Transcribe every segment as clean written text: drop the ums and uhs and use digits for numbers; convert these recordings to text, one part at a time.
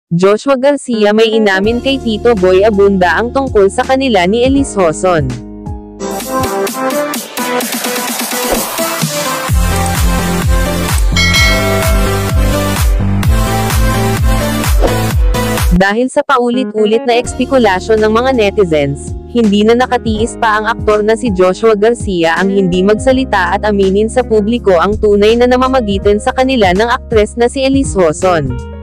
Joshua Garcia may inamin kay Tito Boy Abunda ang tungkol sa kanila ni Elise Hoson. Dahil sa paulit-ulit na ekspekulasyon ng mga netizens, hindi na nakatiis pa ang aktor na si Joshua Garcia ang hindi magsalita at aminin sa publiko ang tunay na namamagitan sa kanila ng aktres na si Elise Hoson.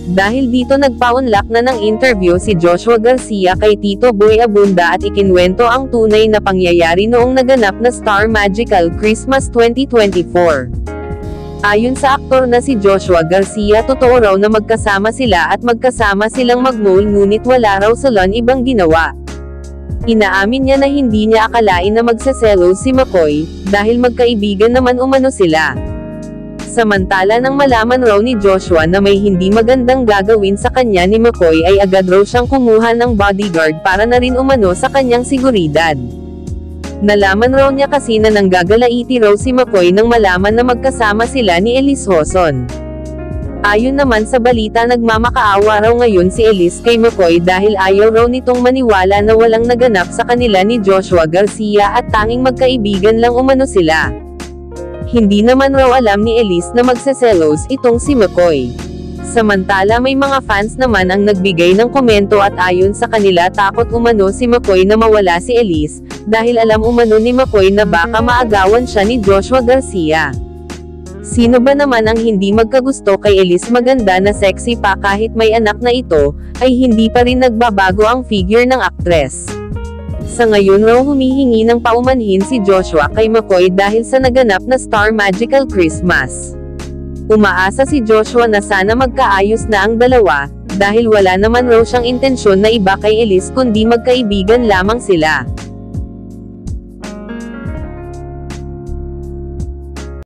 Dahil dito nagpaunlak na ng interview si Joshua Garcia kay Tito Boy Abunda at ikinwento ang tunay na pangyayari noong naganap na Star Magical Christmas 2024. Ayon sa aktor na si Joshua Garcia, totoo raw na magkasama sila at magkasama silang mag-mall ngunit wala raw salon ibang ginawa. Inaamin niya na hindi niya akalain na magseselos si McCoy, dahil magkaibigan naman umano sila. Samantala nang malaman raw ni Joshua na may hindi magandang gagawin sa kanya ni McCoy ay agad raw siyang kumuha ng bodyguard para na rin umano sa kanyang seguridad. Nalaman raw niya kasi na nanggagalaiti raw si McCoy nang malaman na magkasama sila ni Elise Hoson. Ayon naman sa balita, nagmamakaawa raw ngayon si Elise kay McCoy dahil ayaw raw nitong maniwala na walang naganap sa kanila ni Joshua Garcia at tanging magkaibigan lang umano sila. Hindi naman raw alam ni Elise na magseselos itong si McCoy. Samantala may mga fans naman ang nagbigay ng komento at ayon sa kanila takot umano si McCoy na mawala si Elise, dahil alam umano ni McCoy na baka maagawan siya ni Joshua Garcia. Sino ba naman ang hindi magkagusto kay Elise? Maganda na sexy pa kahit may anak na ito, ay hindi pa rin nagbabago ang figure ng aktres. Sa ngayon raw humihingi ng paumanhin si Joshua kay McCoy dahil sa naganap na Star Magical Christmas. Umaasa si Joshua na sana magkaayos na ang dalawa, dahil wala naman raw siyang intensyon na iba kay Elise kundi magkaibigan lamang sila.